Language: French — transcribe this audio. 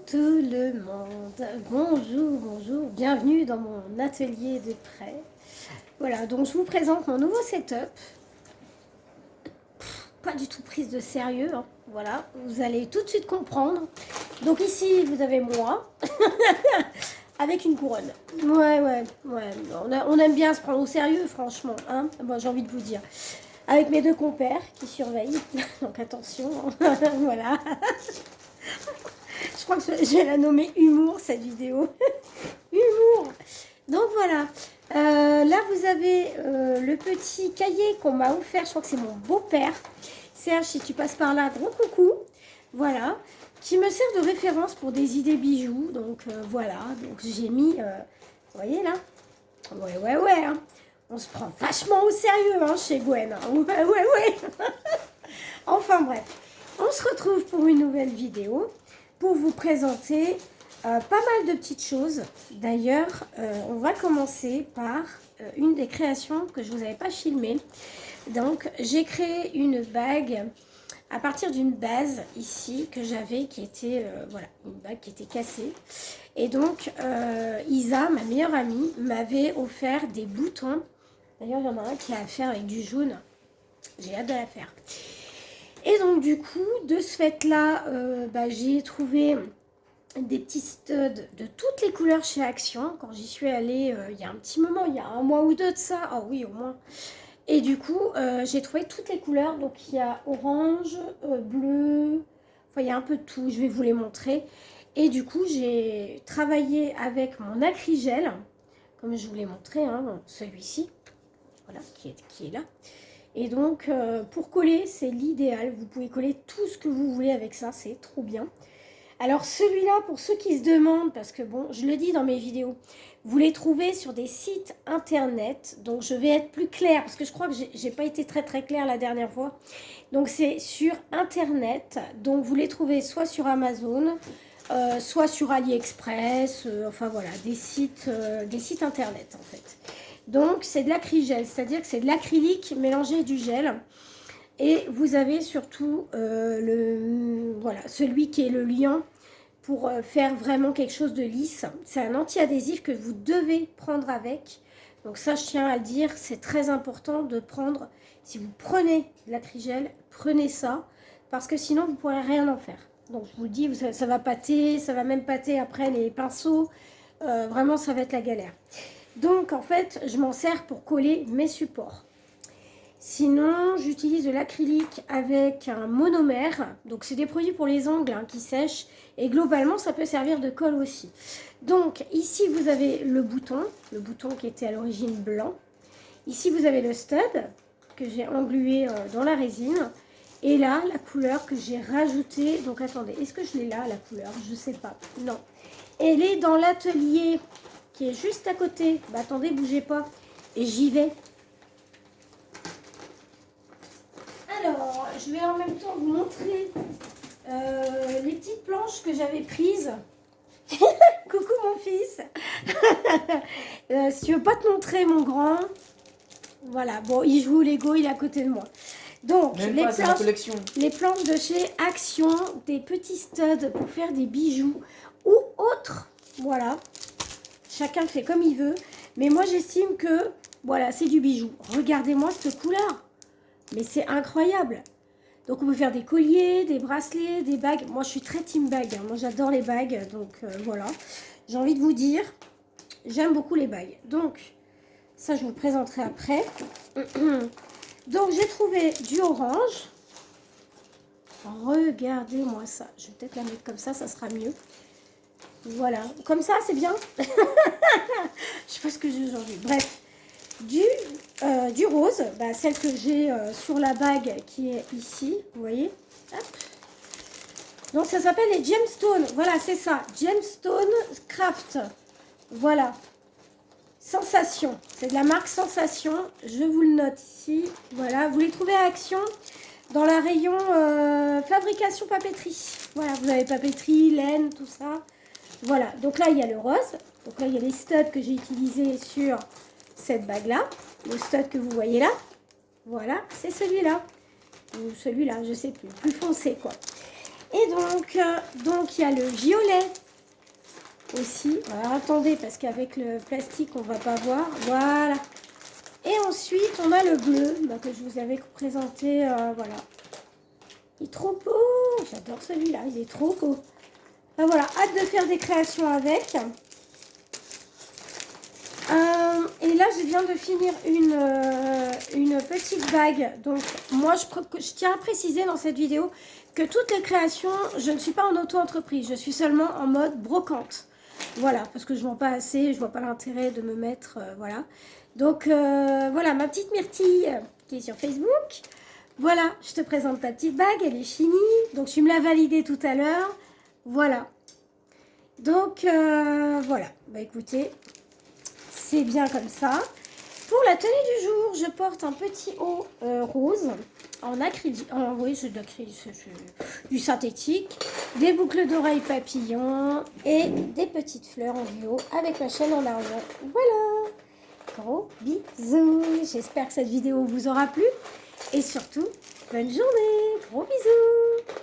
tout le monde, bonjour, bienvenue dans mon atelier de prêt. Voilà, donc je vous présente mon nouveau setup. Pas du tout prise de sérieux, hein. Voilà, vous allez tout de suite comprendre. Donc ici, vous avez moi, avec une couronne. Ouais, on aime bien se prendre au sérieux, franchement, hein. Moi, j'ai envie de vous dire. Avec mes deux compères qui surveillent, donc attention, voilà. Je crois que je vais la nommer humour, cette vidéo. Humour. Donc voilà. Là, vous avez le petit cahier qu'on m'a offert. Je crois que c'est mon beau-père. Serge, si tu passes par là, gros coucou. Voilà. Qui me sert de référence pour des idées bijoux. Donc voilà. Donc j'ai mis... vous voyez là? Ouais. Hein. On se prend vachement au sérieux hein, chez Gwen. Hein. Ouais. Enfin bref. On se retrouve pour une nouvelle vidéo. Pour vous présenter pas mal de petites choses. D'ailleurs, on va commencer par une des créations que je ne vous avais pas filmées. Donc, j'ai créé une bague à partir d'une base ici que j'avais qui était, voilà, une bague qui était cassée. Et donc, Isa, ma meilleure amie, m'avait offert des boutons. D'ailleurs, il y en a un qui a à faire avec du jaune. J'ai hâte de la faire. Et donc du coup, de ce fait-là, j'ai trouvé des petits studs de toutes les couleurs chez Action. Quand j'y suis allée il y a un petit moment, il y a un mois ou deux de ça. Ah oui, au moins. Et du coup, j'ai trouvé toutes les couleurs. Donc il y a orange, bleu, enfin il y a un peu de tout. Je vais vous les montrer. Et du coup, j'ai travaillé avec mon acrygel, comme je vous l'ai montré, hein, celui-ci, voilà, qui est là. Et donc, pour coller, c'est l'idéal. Vous pouvez coller tout ce que vous voulez avec ça. C'est trop bien. Alors, celui-là, pour ceux qui se demandent, parce que bon, je le dis dans mes vidéos, vous les trouvez sur des sites internet. Donc, je vais être plus claire, parce que je crois que j'ai pas été très claire la dernière fois. Donc, c'est sur internet. Donc, vous les trouvez soit sur Amazon, soit sur AliExpress. Enfin, voilà, des sites internet, en fait. Donc, c'est de l'acrygel, c'est-à-dire que c'est de l'acrylique mélangé à du gel. Et vous avez surtout celui qui est le liant pour faire vraiment quelque chose de lisse. C'est un anti-adhésif que vous devez prendre avec. Donc ça, je tiens à le dire, c'est très important de prendre, si vous prenez de l'acrygel, prenez ça, parce que sinon, vous ne pourrez rien en faire. Donc, je vous le dis, ça va pâter, ça va même pâter après les pinceaux. Vraiment, ça va être la galère. Donc, en fait, je m'en sers pour coller mes supports. Sinon, j'utilise de l'acrylique avec un monomère. Donc, c'est des produits pour les ongles hein, qui sèchent. Et globalement, ça peut servir de colle aussi. Donc, ici, vous avez le bouton qui était à l'origine blanc. Ici, vous avez le stud que j'ai englué dans la résine. Et là, la couleur que j'ai rajoutée. Donc, attendez, est-ce que je l'ai là, la couleur? Je ne sais pas. Non. Elle est dans l'atelier qui est juste à côté. Bah, attendez, bougez pas. Et j'y vais. Alors, je vais en même temps vous montrer les petites planches que j'avais prises. Coucou mon fils. Si tu veux pas te montrer mon grand. Voilà, bon, il joue au Lego, il est à côté de moi. Donc, les planches de chez Action, des petits studs pour faire des bijoux ou autres. Voilà. Chacun fait comme il veut. Mais moi, j'estime que, voilà, c'est du bijou. Regardez-moi cette couleur. Mais c'est incroyable. Donc, on peut faire des colliers, des bracelets, des bagues. Moi, je suis très team bague. Hein. Moi, j'adore les bagues. Donc, voilà. J'ai envie de vous dire, j'aime beaucoup les bagues. Donc, ça, je vous le présenterai après. Donc, j'ai trouvé du orange. Regardez-moi ça. Je vais peut-être la mettre comme ça sera mieux. Voilà. Comme ça, c'est bien. Je sais pas ce que j'ai aujourd'hui. Bref. Du rose, celle que j'ai sur la bague qui est ici, vous voyez. Hop. Donc ça s'appelle les gemstones, voilà c'est ça, gemstone craft, voilà, sensation, c'est de la marque Sensation, je vous le note ici, voilà, vous les trouvez à Action dans la rayon fabrication papeterie, voilà, vous avez papeterie, laine, tout ça, voilà, donc là il y a le rose, donc là il y a les studs que j'ai utilisés sur cette bague là, le stud que vous voyez là, voilà, c'est celui-là, ou celui-là, je sais plus foncé quoi. Et donc il y a le violet aussi. Alors attendez, parce qu'avec le plastique, on va pas voir. Voilà. Et ensuite, on a le bleu que je vous avais présenté. Voilà. Il est trop beau. J'adore celui-là. Il est trop beau. Ben voilà, hâte de faire des créations avec. Et là, je viens de finir une petite bague. Donc, moi, je tiens à préciser dans cette vidéo que toutes les créations, je ne suis pas en auto-entreprise. Je suis seulement en mode brocante. Voilà, parce que je ne vends pas assez, je vois pas l'intérêt de me mettre, voilà. Donc, voilà, ma petite Myrtille qui est sur Facebook. Voilà, je te présente ta petite bague, elle est finie. Donc, tu me l'as validée tout à l'heure. Voilà. Donc, voilà. Bah, écoutez, c'est bien comme ça. Pour la tenue du jour, je porte un petit haut rose en acrylique. Oui, c'est de l'acrylique, du synthétique. Des boucles d'oreilles papillons et des petites fleurs en duo avec la chaîne en argent. Voilà. Gros bisous. J'espère que cette vidéo vous aura plu. Et surtout, bonne journée. Gros bisous.